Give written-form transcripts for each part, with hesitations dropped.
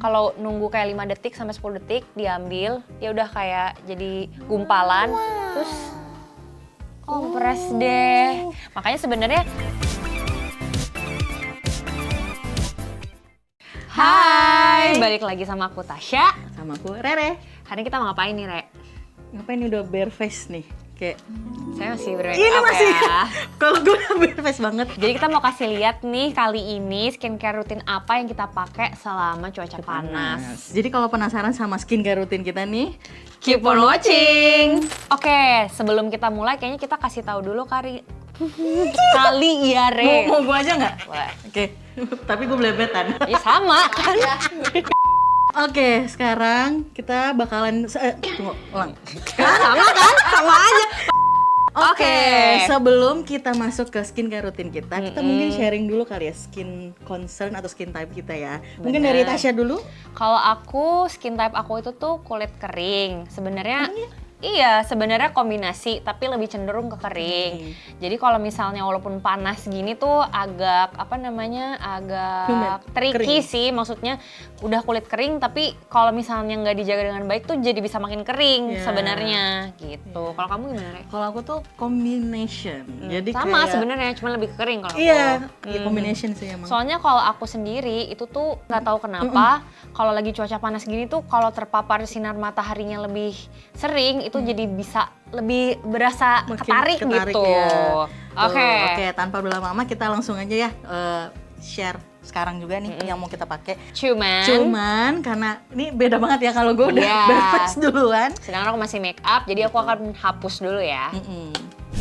Kalau nunggu kayak 5 detik sampai 10 detik diambil, dia udah kayak jadi gumpalan. Terus kompres deh. Makanya sebenarnya Hai, balik lagi sama aku Tasya. Sama aku Rere. Hari ini kita mau ngapain nih, Re? Ngapain nih, udah bare face nih? Kayak Saya masih ber-make ini up masih ya. kalau gue udah bare face banget. Jadi kita mau kasih lihat nih kali ini skincare rutin apa yang kita pakai selama cuaca panas. Jadi kalau penasaran sama skincare rutin kita nih, Keep on watching. Oke, sebelum kita mulai kayaknya kita kasih tahu dulu kali ya, Re. mau gue aja nggak? Boleh. Oke, tapi gue belebetan. Ya sama kan. Oke, sekarang kita bakalan tunggu, ulang. Sama kan? Sama aja. Oke, sebelum kita masuk ke skincare rutin kita mungkin sharing dulu kali ya skin concern atau skin type kita ya. Mungkin dari Tasya dulu. Kalau aku skin type aku itu tuh kulit kering. Sebenarnya iya, sebenarnya kombinasi tapi lebih cenderung ke kering. Jadi kalau misalnya walaupun panas gini tuh agak agak tricky sih, maksudnya udah kulit kering tapi kalau misalnya nggak dijaga dengan baik tuh jadi bisa makin kering sebenarnya gitu. Kalau kamu gimana, Re? Kalau aku tuh combination. Jadi sama kayak, sebenarnya, cuma lebih ke kering kalau aku. iya, combination sih emang. Soalnya kalau aku sendiri itu tuh nggak tahu kenapa kalau lagi cuaca panas gini tuh kalau terpapar sinar mataharinya lebih sering itu jadi bisa lebih berasa Makin ketarik gitu. Ya. Oke, Tanpa berlama-lama kita langsung aja ya share sekarang juga nih yang mau kita pakai. Cuman karena ini beda banget ya kalau gue udah bare face duluan. Sedangkan aku masih make up, jadi aku akan hapus dulu ya.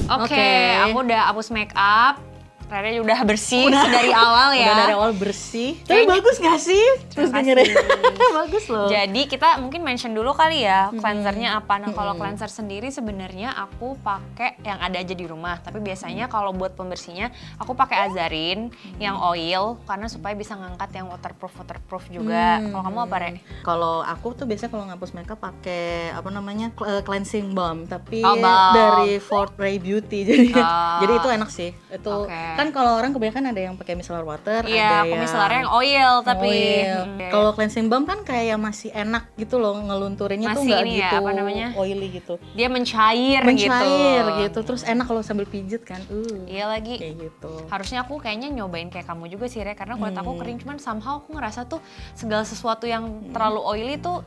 Oke, aku udah hapus make up. Rere udah bersih dari awal ya. Udah dari awal bersih. Tapi bagus gak sih? Terus bagus loh. Jadi kita mungkin mention dulu kali ya cleansernya apa. Nah kalau cleanser sendiri sebenarnya aku pakai yang ada aja di rumah. Tapi biasanya kalau buat pembersihnya aku pakai Azarin yang oil karena supaya bisa ngangkat yang waterproof juga. Kalau kamu apa, Re? Kalau aku tuh biasanya kalau ngapus makeup pakai apa namanya cleansing balm, tapi balm. dari Fort Ray Beauty. Jadi itu enak sih. Itu kan kalau orang kebanyakan ada yang pakai micellar water, iya, ada yang micellarnya yang oil tapi kalau cleansing balm kan kayak masih enak gitu loh, ngelunturinnya tuh nggak gitu oily gitu. Dia mencair gitu. Terus enak kalau sambil pijet kan. Iya lagi. Kayak gitu. Harusnya aku kayaknya nyobain kayak kamu juga sih, Re, karena kulit aku kering, cuman somehow aku ngerasa tuh segala sesuatu yang terlalu oily tuh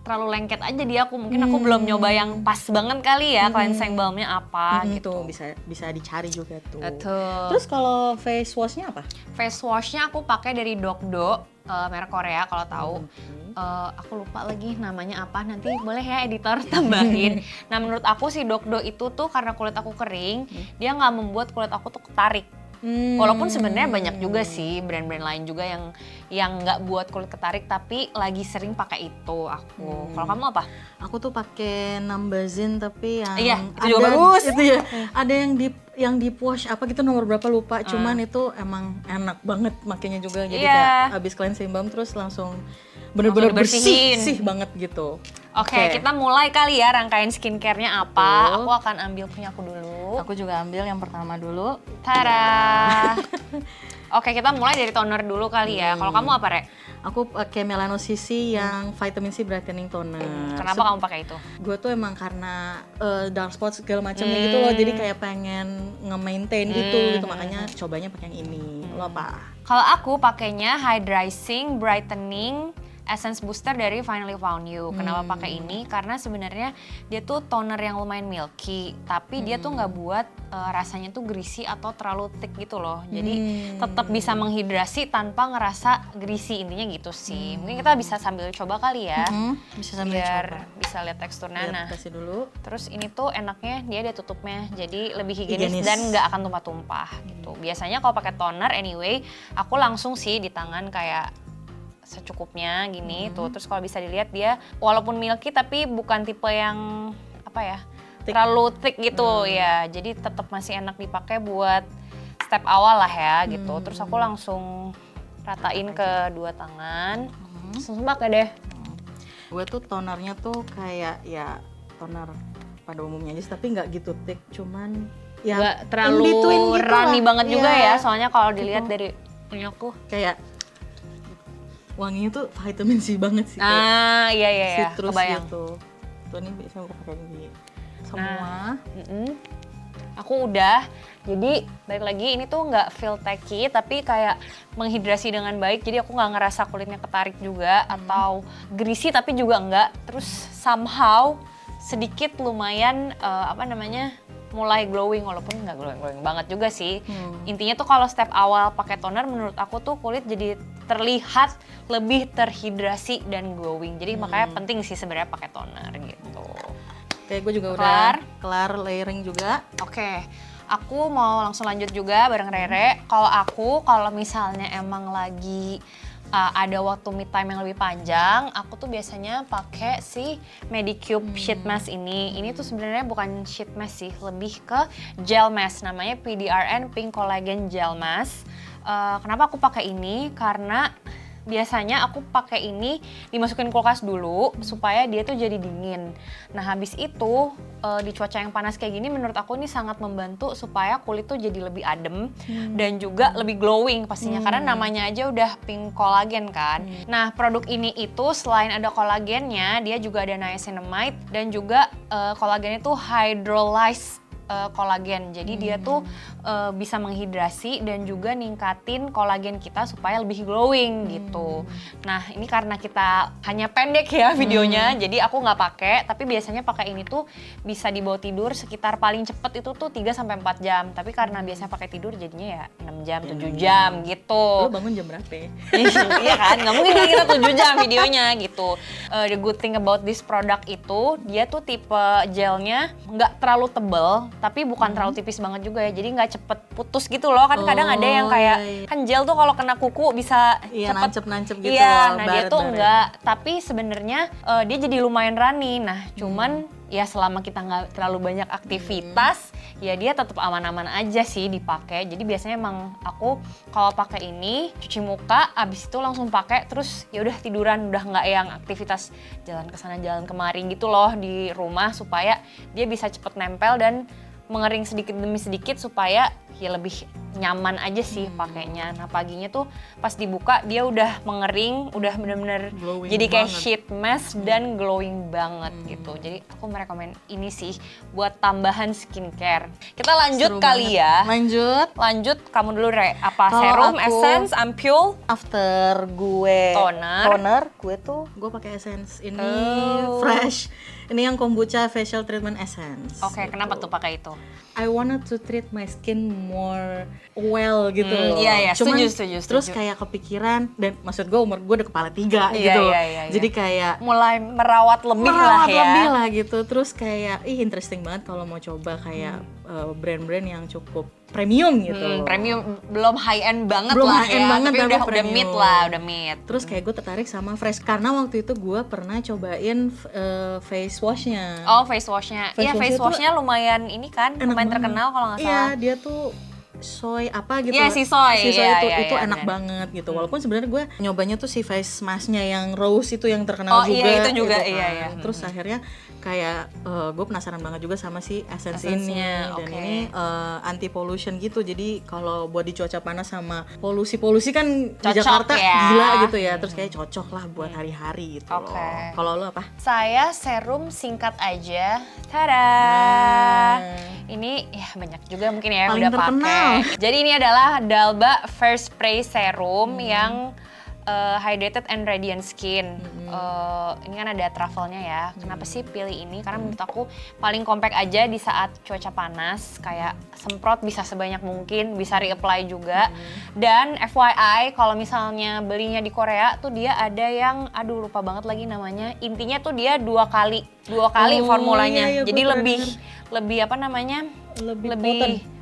terlalu lengket aja di aku. Mungkin aku belum nyoba yang pas banget kali ya cleansing balmnya apa gitu. Tuh bisa dicari juga tuh. Betul. Terus kalau face washnya apa? Face washnya aku pakai dari Dokdo, merek Korea kalau tahu. Aku lupa lagi namanya apa, nanti boleh ya editor tambahin. Nah menurut aku si Dokdo itu tuh karena kulit aku kering, dia nggak membuat kulit aku tuh ketarik. Walaupun sebenarnya banyak juga sih brand-brand lain juga yang nggak buat kulit ketarik, tapi lagi sering pakai itu aku. Kalau kamu apa? Aku tuh pakai Nambazin tapi yang itu juga bagus. Itu ya. Ada yang deep wash apa gitu nomor berapa lupa. Cuman itu emang enak banget makanya juga. Jadi kayak habis cleansing balm terus langsung bener-bener bersih banget gitu. Oke, kita mulai kali ya rangkaian skincare-nya apa. Aku akan ambil punya aku dulu. Aku juga ambil yang pertama dulu. Tada! Oke, kita mulai dari toner dulu kali ya. Kalau kamu apa, Re? Aku pakai Melano CC yang vitamin C brightening toner. Kenapa kamu pakai itu? Gue tuh emang karena dark spot segala macamnya gitu loh. Jadi kayak pengen nge-maintain gitu. Makanya cobanya pakai yang ini. Lo apa? Kalau aku pakainya hydration brightening essence booster dari Finally Found You. Kenapa pakai ini? Karena sebenarnya dia tuh toner yang lumayan milky, tapi dia tuh nggak buat rasanya tuh greasy atau terlalu thick gitu loh. Jadi tetap bisa menghidrasi tanpa ngerasa greasy, intinya gitu sih. Mungkin kita bisa sambil coba kali ya. Bisa sambil biar coba. bisa lihat teksturnya. Nah, kasih dulu. Terus ini tuh enaknya dia ada tutupnya, jadi lebih higienis dan nggak akan tumpah-tumpah gitu. Biasanya kalau pakai toner anyway, aku langsung sih di tangan kayak secukupnya gini tuh. Terus kalau bisa dilihat dia walaupun milky tapi bukan tipe yang apa ya terlalu thick gitu ya, jadi tetap masih enak dipakai buat step awal lah ya gitu. Terus aku langsung ratain ke dua tangan, langsung pakai deh. Gue tuh tonernya tuh kayak ya toner pada umumnya aja tapi nggak gitu thick, cuman ya nggak terlalu runny banget juga ya, soalnya kalau dilihat dari punya aku kayak wanginya tuh vitamin C banget sih. Iya, citrus kebayang. gitu. Tuh ini biasanya gue pakai di semua. Nah, aku udah. Jadi balik lagi ini tuh nggak feel tacky tapi kayak menghidrasi dengan baik. Jadi aku nggak ngerasa kulitnya ketarik juga atau greasy tapi juga enggak. Terus somehow sedikit lumayan mulai glowing walaupun nggak glowing banget juga sih. Intinya tuh kalau step awal pakai toner menurut aku tuh kulit jadi terlihat lebih terhidrasi dan glowing. Jadi makanya penting sih sebenarnya pakai toner gitu. Kayak gue juga udah kelar layering juga. Oke. Aku mau langsung lanjut juga bareng Rere. Kalau misalnya emang lagi ada waktu me time yang lebih panjang, aku tuh biasanya pakai si Medicube sheet mask ini. Ini tuh sebenarnya bukan sheet mask sih, lebih ke gel mask. Namanya PDRN Pink Collagen Gel Mask. Kenapa aku pakai ini? Karena biasanya aku pakai ini dimasukin kulkas dulu supaya dia tuh jadi dingin. Nah habis itu di cuaca yang panas kayak gini menurut aku ini sangat membantu supaya kulit tuh jadi lebih adem dan juga lebih glowing pastinya karena namanya aja udah pink collagen kan. Nah produk ini itu selain ada kolagennya dia juga ada niacinamide dan juga kolagennya tuh hydrolyzed kolagen. Jadi dia tuh bisa menghidrasi dan juga ningkatin kolagen kita supaya lebih glowing gitu. Nah ini karena kita hanya pendek ya videonya, jadi aku nggak pakai. Tapi biasanya pakai ini tuh bisa dibawa tidur sekitar paling cepet itu tuh 3-4 jam. Tapi karena biasanya pakai tidur jadinya ya 6 jam, 7 jam gitu. Lo bangun jam berapa ya? Iya kan, nggak mungkin kan kita 7 jam videonya gitu. The good thing about this product itu dia tuh tipe gelnya nggak terlalu tebel tapi bukan terlalu tipis banget juga ya, jadi nggak cepet putus gitu loh. Kan kadang ada yang kayak kan gel tuh kalau kena kuku bisa cepet nancep gitu. Iya, nah dia tuh enggak, tapi sebenarnya dia jadi lumayan runny. Nah cuman ya selama kita nggak terlalu banyak aktivitas ya dia tetap aman-aman aja sih dipakai. Jadi biasanya emang aku kalau pakai ini cuci muka abis itu langsung pakai terus ya udah tiduran, udah nggak yang aktivitas jalan kesana jalan kemari gitu loh di rumah, supaya dia bisa cepet nempel dan mengering sedikit demi sedikit supaya ya lebih nyaman aja sih pakainya. Nah paginya tuh pas dibuka dia udah mengering, udah bener-bener jadi kayak sheet mask dan glowing banget gitu. Jadi aku merekomen ini sih buat tambahan skincare. Kita lanjut kali ya. Lanjut kamu dulu Re. Apa serum, essence, ampule? After gue toner gue pakai essence ini fresh. Ini yang kombucha facial treatment essence. Oke, kenapa tuh pakai itu? I wanted to treat my skin more well gitu loh. Iya, Cuman, setuju. Terus kayak kepikiran, dan maksud gue umur gue udah kepala 3 gitu. Iya. Jadi kayak mulai merawat lebih lah gitu. Terus kayak interesting banget kalau mau coba kayak brand-brand yang cukup premium gitu. Premium, belum high end banget belum lah high end ya, banget, tapi udah mid lah, udah mid. Terus kayak gue tertarik sama Fresh karena waktu itu gue pernah cobain face washnya. Oh, face washnya. Iya, face washnya lumayan ini kan, lumayan terkenal kalau nggak salah. Iya, dia tuh soy apa gitu. Iya, si soy. Itu enak banget gitu. Walaupun sebenarnya gue nyobanya tuh si face masknya yang rose itu yang terkenal juga. Oh iya, itu juga. Gitu kan. Iya. Terus akhirnya kayak gue penasaran banget juga sama si essence ini. Dan ini anti pollution gitu. Jadi kalau buat di cuaca panas sama polusi kan cocok, di Jakarta gila gitu ya. Terus kayak cocok lah buat hari-hari gitu loh. Kalau lo apa? Saya serum singkat aja. Tada. Ini ya banyak juga mungkin ya paling udah pakai. Jadi ini adalah Dalba First Spray Serum yang Hydrated and Radiant Skin. Ini kan ada truffle-nya ya. Kenapa sih pilih ini? Karena menurut aku paling compact aja di saat cuaca panas. Kayak semprot bisa sebanyak mungkin, bisa reapply juga. Dan FYI kalau misalnya belinya di Korea tuh dia ada yang, aduh lupa banget lagi namanya. Intinya tuh dia dua kali formulanya. Iya, jadi lebih apa namanya?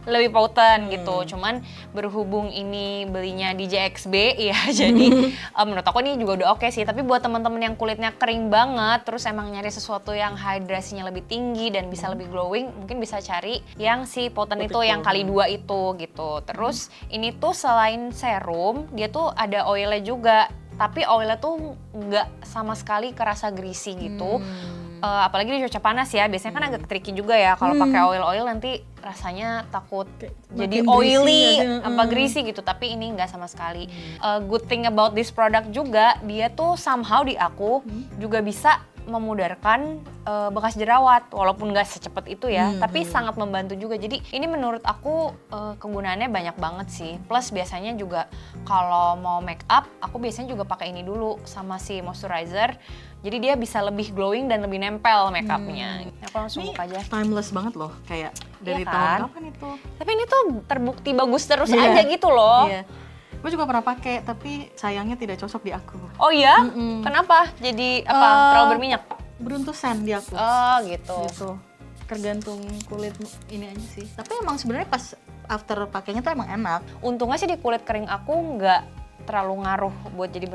Lebih potent gitu. Cuman berhubung ini belinya di JXB ya jadi menurut aku ini juga udah oke sih. Tapi buat teman-teman yang kulitnya kering banget terus emang nyari sesuatu yang hidrasinya lebih tinggi dan bisa lebih glowing, mungkin bisa cari yang si potent itu yang kali 2 itu gitu. Terus ini tuh selain serum dia tuh ada oilnya juga. Tapi oilnya tuh nggak sama sekali kerasa greasy gitu. apalagi di cuaca panas ya, biasanya kan agak tricky juga ya kalau pakai oil nanti rasanya takut jadi oily apa greasy gitu, tapi ini nggak sama sekali. Good thing about this product juga, dia tuh somehow di aku juga bisa memudarkan bekas jerawat, walaupun nggak secepat itu ya, tapi sangat membantu juga. Jadi ini menurut aku kegunaannya banyak banget sih. Plus biasanya juga kalau mau make up, aku biasanya juga pakai ini dulu sama si moisturizer. Jadi dia bisa lebih glowing dan lebih nempel make upnya. Aku langsung buka aja. Timeless banget loh, kayak dari Iya tahun kan? kapan itu? Tapi ini tuh terbukti bagus terus aja gitu loh. Iya. Gue juga pernah pakai, tapi sayangnya tidak cocok di aku. Oh iya? Kenapa? Jadi apa? Terlalu berminyak? Beruntusan di aku. Oh gitu. Gitu. Tergantung kulit ini aja sih. Tapi emang sebenarnya pas after pakainya tuh emang enak. Untungnya sih di kulit kering aku nggak terlalu ngaruh buat jadi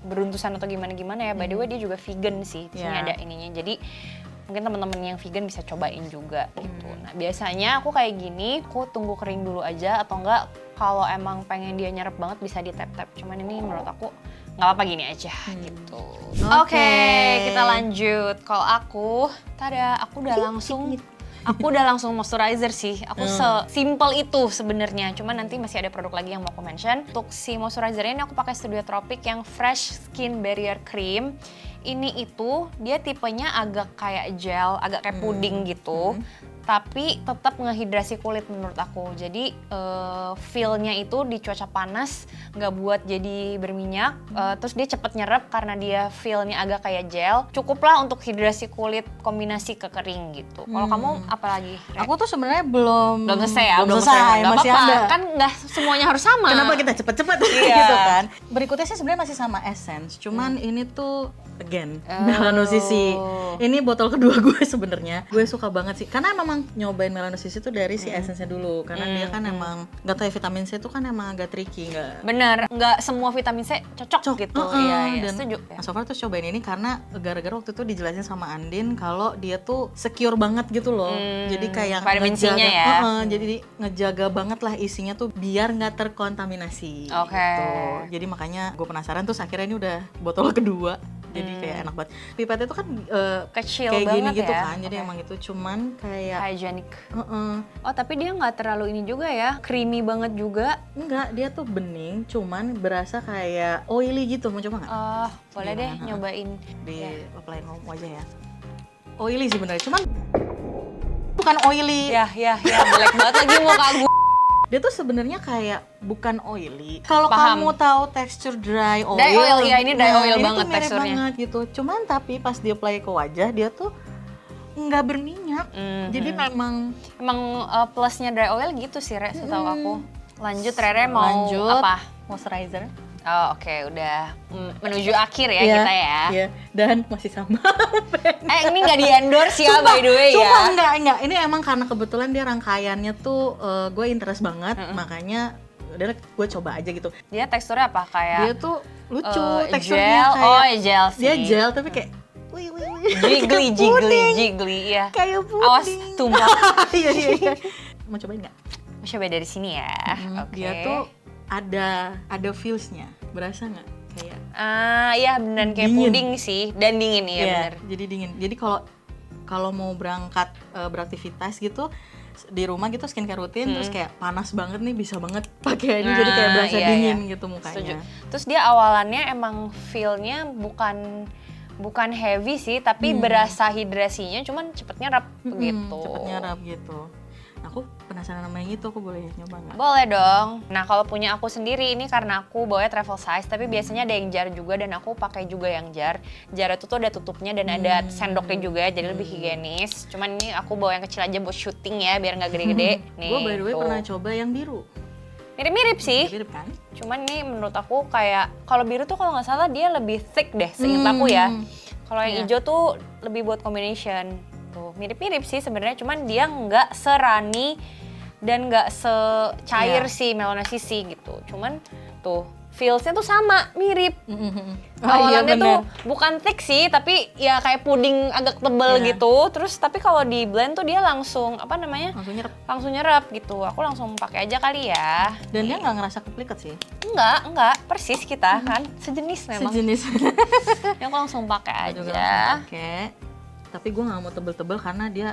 beruntusan atau gimana ya. By the way dia juga vegan sih. Di sini ada ininya. Jadi mungkin teman-teman yang vegan bisa cobain juga gitu. Nah biasanya aku kayak gini, aku tunggu kering dulu aja, atau enggak kalau emang pengen dia nyerap banget bisa di tap-tap. Cuman ini menurut aku nggak apa-apa gini aja gitu. Oke, kita lanjut. Kalau aku, aku udah langsung moisturizer sih. Aku simple itu sebenarnya. Cuman nanti masih ada produk lagi yang mau aku mention. Untuk si moisturizer ini aku pakai Studio Tropic yang Fresh Skin Barrier Cream. Ini itu dia tipenya agak kayak gel, agak kayak puding gitu. Tapi tetap ngehidrasi kulit menurut aku. Jadi feel-nya itu di cuaca panas nggak buat jadi berminyak. Terus dia cepet nyerap karena dia feel-nya agak kayak gel. Cukuplah untuk hidrasi kulit kombinasi ke kering gitu. Kalau kamu apa lagi? Aku tuh sebenarnya belum selesai ya? belum selesai, Nggak masih apa-apa. ada. Kan nggak semuanya harus sama. Kenapa kita cepet-cepet gitu kan? Berikutnya sih sebenarnya masih sama Essence, cuman ini tuh again Melanocisi. Ini botol kedua gue sebenarnya. Gue suka banget sih, karena memang nyobain Melanocisi tuh dari si Essence-nya dulu, karena dia kan emang nggak tahu ya, vitamin C tuh kan emang agak tricky, nggak. Bener, nggak semua vitamin C cocok gitu. Iya, dan setuju. Nah, so far tuh cobain ini karena gara-gara waktu itu dijelasin sama Andin kalau dia tuh secure banget gitu loh. Jadi kayak vitamin C-nya ya. Jadi ngejaga banget lah isinya tuh biar nggak terkontaminasi. Oke. Gitu. Jadi makanya gue penasaran tuh akhirnya ini udah botol kedua. Jadi kayak enak banget. Pipetnya tuh kan Kecil kayak banget gini gitu ya. kan. Jadi emang itu cuman kayak hygienic. Oh tapi dia nggak terlalu ini juga ya, creamy banget juga. enggak, dia tuh bening, cuman berasa kayak oily gitu. Mau coba nggak? Oh boleh deh nyobain. Di apply wajah ya. Oily sih bener, cuman bukan oily. Ya jelek banget lagi muka gue. Dia tuh sebenarnya kayak bukan oily. Kalau Paham. kamu tahu tekstur dry oil. Dry oil, ya ini dry oil ini banget tuh mirip teksturnya. banget gitu. Cuman tapi pas dia apply ke wajah dia tuh nggak berminyak. Jadi memang Plusnya dry oil gitu sih Re, setahu aku. Lanjut Rere mau lanjut apa? moisturizer. Oh oke, udah menuju akhir ya kita ya. Iya, dan masih sama. Ini nggak di-endorse ya by the way ya. Enggak. Ini emang karena kebetulan dia rangkaiannya tuh gue interest banget, makanya udah gue coba aja gitu. Dia teksturnya apa? Kayak Dia tuh lucu teksturnya gel. kayak Gel sih. dia gel tapi kayak Jiggly ya. Kayak puding. Awas tumpah. Iya. Mau cobain nggak? Coba dari sini ya. Oke. Dia tuh ada feels-nya. Berasa nggak? Kayak Iya beneran kayak dingin. puding sih dan dingin ya bener. Jadi dingin. Jadi kalau mau berangkat beraktivitas gitu di rumah gitu skincare rutin terus kayak panas banget nih bisa banget pakai ini jadi kayak berasa dingin gitu mukanya. Setuju. Terus dia awalannya emang feel-nya bukan heavy sih tapi berasa hidrasinya cuman cepet nyerap gitu. Cepet nyerap gitu. Aku penasaran sama yang itu, aku boleh nyoba nggak? Boleh dong. Nah kalau punya aku sendiri ini karena aku bawanya travel size tapi biasanya ada yang jar juga dan aku pakai juga yang jar. Jar itu tuh ada tutupnya dan ada sendoknya juga jadi lebih higienis. Cuman ini aku bawa yang kecil aja buat syuting ya biar nggak gede-gede. Nih. Gue by the way tuh. pernah coba yang biru. Mirip-mirip sih. Mirip kan? Cuman nih menurut aku kayak kalau biru tuh kalau nggak salah dia lebih thick deh seingat aku ya. Kalau yang hijau tuh lebih buat combination. Tuh mirip-mirip sih sebenarnya, cuman dia nggak serani dan nggak secair si Melanocisi gitu. Cuman tuh feels-nya tuh sama, mirip. Awalannya tuh bukan thick sih, tapi ya kayak puding agak tebel gitu. Terus tapi kalau di blend tuh dia langsung langsung nyerap gitu. Aku langsung pakai aja kali ya. Dan dia nggak ngerasa kepliket sih? Enggak, persis kita kan sejenis memang. Sejenis. Ya aku langsung pakai aja. Oke. tapi gue nggak mau tebel-tebel karena dia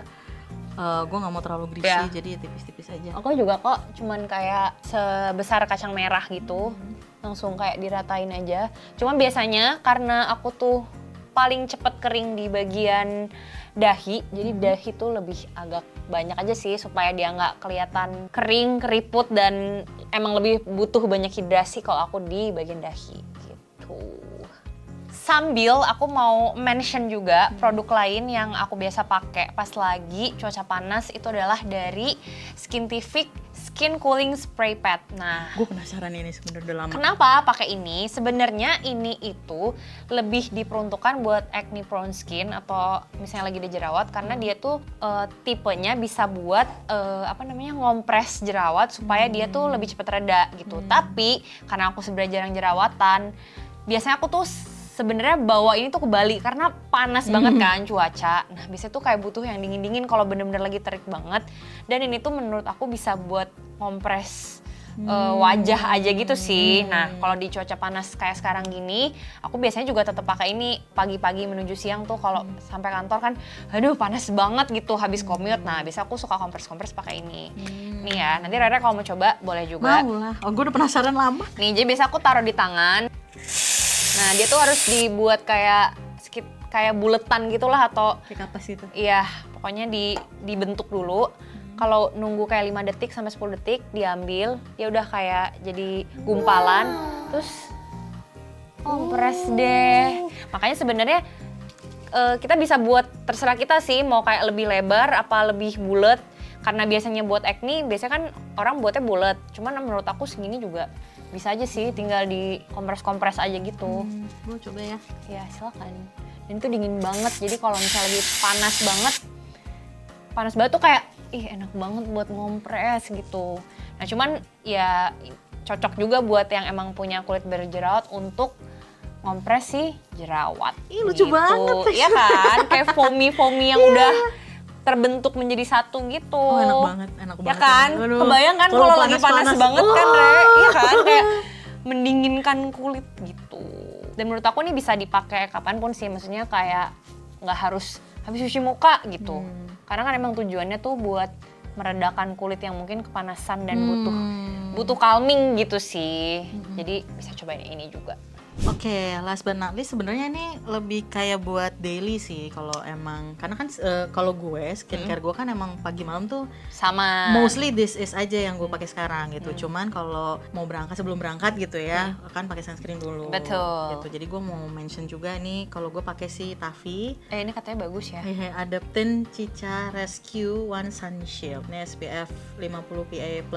gue nggak mau terlalu greasy, jadi tipis-tipis aja. Aku juga kok cuman kayak sebesar kacang merah gitu, langsung kayak diratain aja. Cuma biasanya karena aku tuh paling cepet kering di bagian dahi, jadi dahi tuh lebih agak banyak aja sih supaya dia nggak kelihatan kering, keriput, dan emang lebih butuh banyak hidrasi kalau aku di bagian dahi gitu. Sambil aku mau mention juga produk lain yang aku biasa pakai pas lagi cuaca panas, itu adalah dari Skintific Skin Cooling Spray Pad. Nah, gue penasaran ini sebenarnya udah lama. kenapa pakai ini? Sebenarnya ini itu lebih diperuntukkan buat acne prone skin atau misalnya lagi ada jerawat, karena dia tuh tipenya bisa buat ngompres jerawat supaya dia tuh lebih cepat reda gitu. Tapi karena aku sebenarnya jarang jerawatan, biasanya aku tuh sebenarnya bawa ini tuh ke Bali karena panas banget kan cuaca. Nah, biasanya tuh kayak butuh yang dingin-dingin kalau bener-bener lagi terik banget. Dan ini tuh menurut aku bisa buat kompres wajah aja gitu sih. Nah, kalau di cuaca panas kayak sekarang gini, aku biasanya juga tetap pakai ini pagi-pagi menuju siang tuh kalau sampai kantor kan, aduh panas banget gitu habis commute. Nah, biasa aku suka kompres-kompres pakai ini. Nih ya, nanti Rere kalau mau coba boleh juga. Mau lah, gue udah penasaran lama. Nih, jadi biasa aku taruh di tangan. Nah, dia tuh harus dibuat kayak buletan gitulah atau Kayak kapas gitu. iya, pokoknya dibentuk dulu. Kalau nunggu kayak 5 detik sampai 10 detik diambil, ya udah kayak jadi gumpalan, terus kompres deh. Makanya sebenarnya kita bisa buat terserah kita sih mau kayak lebih lebar apa lebih bulat. Karena biasanya buat acne, biasanya kan orang buatnya bulat. Cuman menurut aku segini juga bisa aja sih, tinggal di kompres-kompres aja gitu. Gue coba ya. Ya silakan. Dan itu dingin banget, jadi kalau misalnya lagi panas banget tuh kayak ih enak banget buat ngompres gitu. Nah cuman ya cocok juga buat yang emang punya kulit berjerawat untuk ngompres si jerawat. Ih lucu banget. Iya kan, kayak foamy yang udah terbentuk menjadi satu gitu. Oh enak banget. Ya kan, Aduh. kebayang kan kalau lagi panas banget kan Re, iya kan, kayak mendinginkan kulit gitu. Dan menurut aku nih bisa dipakai kapanpun sih, maksudnya kayak nggak harus habis cuci muka gitu. Karena kan emang tujuannya tuh buat meredakan kulit yang mungkin kepanasan dan butuh calming gitu sih. Jadi bisa cobain ini juga. Oke, last but not least sebenarnya ini lebih kayak buat daily sih kalau emang, karena kan kalau gue skincare gue kan emang pagi malam tuh Sama. mostly this is aja yang gue pakai sekarang gitu. Cuman kalau mau berangkat sebelum berangkat gitu ya, kan pakai sunscreen dulu. Betul. Gitu. Jadi gue mau mention juga nih kalau gue pakai si Taffy. Ini katanya bagus ya. Adaptin Cica Rescue One Sun Shield. Ini SPF 50 PA++++.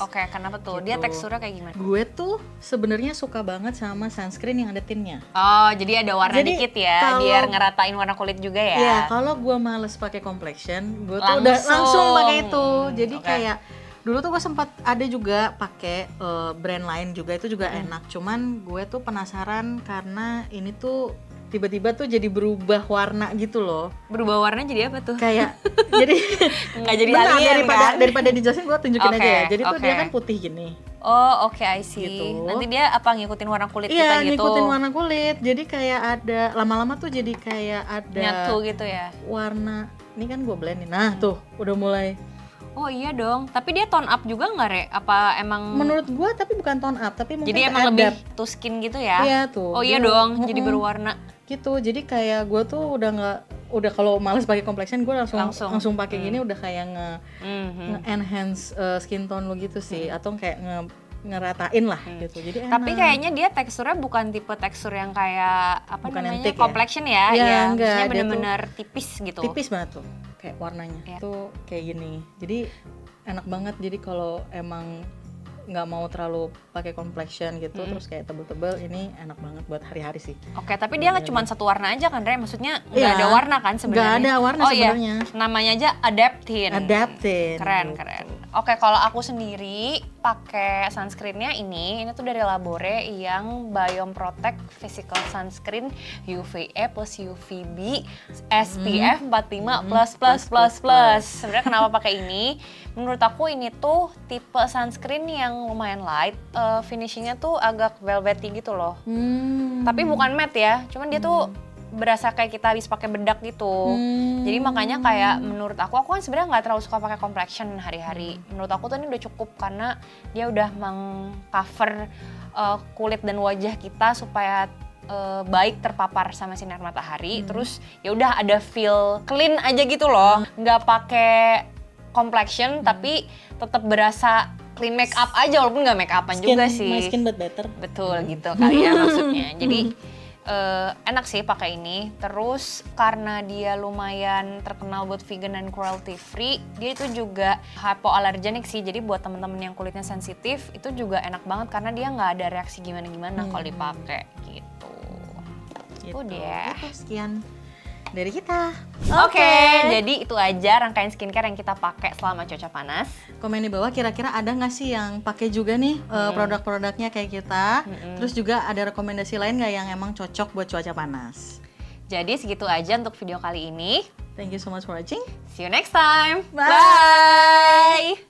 Oke, kenapa tuh? Dia Gitu. teksturnya kayak gimana? Gue tuh sebenarnya suka banget sama sunscreen yang ada tinnya. Oh, jadi ada warna Jadi, dikit ya, kalau- biar ngeratain warna kulit juga ya. Iya, kalau gue males pakai complexion, gue tuh Langsung. udah langsung pakai itu. Jadi Oke. kayak dulu tuh gue sempat ada juga pakai brand lain juga, itu juga enak. Cuman gue tuh penasaran karena ini tuh tiba-tiba tuh jadi berubah warna gitu loh. Berubah warna jadi apa tuh? Kayak jadi Nggak jadi bentar, alien daripada dijelasin gue tunjukin Oke, aja ya. Jadi tuh oke. dia kan putih gini. Oh, oke, I see. Gitu. Nanti dia apa ngikutin warna kulit Iya, kita gitu? ngikutin warna kulit. Jadi kayak ada lama-lama tuh jadi kayak ada Nyatu gitu ya? warna. Ini kan gue blendin. Nah, tuh udah mulai. Oh iya dong, tapi dia tone up juga nggak, Re? Apa emang... Menurut gue tapi bukan tone up, tapi mungkin jadi emang lebih adapt. to skin gitu ya? Iya tuh. Oh iya dia- dong, jadi berwarna. Gitu. Jadi kayak gue tuh udah kalau males pakai complexion gue langsung pakai gini udah kayak nge-enhance skin tone lo gitu sih, atau kayak ngeratain lah gitu. Jadi enak. Tapi kayaknya dia teksturnya bukan tipe tekstur yang kayak apa Bukan yang namanya thick ya? complexion ya, Iya, ya. enggak, Maksudnya dia bener-bener tipis gitu. tipis banget tuh kayak warnanya. Iya. Tuh kayak gini. Jadi enak banget. Jadi kalau emang nggak mau terlalu pakai complexion gitu, terus kayak tebel-tebel, ini enak banget buat hari-hari sih. Oke, tapi dia nggak cuma satu warna aja kan, Re? Maksudnya nggak Iya, ada warna kan sebenarnya? nggak ada warna oh, sebenarnya. Iya. Namanya aja Adaptin. Adaptin. Keren, gitu. keren. Oke, kalau aku sendiri pakai sunscreennya ini tuh dari Labore yang Biome Protect Physical Sunscreen UVA plus UVB SPF 45+++++. Sebenarnya kenapa pakai ini? Menurut aku ini tuh tipe sunscreen yang lumayan light, finishingnya tuh agak velvety gitu loh. Tapi bukan matte ya, cuman dia tuh berasa kayak kita habis pakai bedak gitu. Jadi makanya kayak menurut aku kan sebenarnya nggak terlalu suka pakai complexion hari-hari. Menurut aku tuh ini udah cukup karena dia udah mengcover kulit dan wajah kita supaya baik terpapar sama sinar matahari. Terus ya udah ada feel clean aja gitu loh. Nggak pakai complexion tapi tetap berasa clean make up aja walaupun nggak make upan juga sih. My skin but better. Betul gitu kali ya maksudnya. Jadi enak sih pakai ini. Terus karena dia lumayan terkenal buat vegan dan cruelty free, dia itu juga hypoallergenic sih. Jadi buat temen-temen yang kulitnya sensitif itu juga enak banget karena dia nggak ada reaksi gimana-gimana kalau dipakai gitu. Udah. Itu sekian dari kita. Oke, jadi itu aja rangkaian skincare yang kita pakai selama cuaca panas. Komen di bawah kira-kira ada nggak sih yang pakai juga nih produk-produknya kayak kita. Terus juga ada rekomendasi lain nggak yang emang cocok buat cuaca panas. Jadi segitu aja untuk video kali ini. Thank you so much for watching. See you next time. Bye. Bye.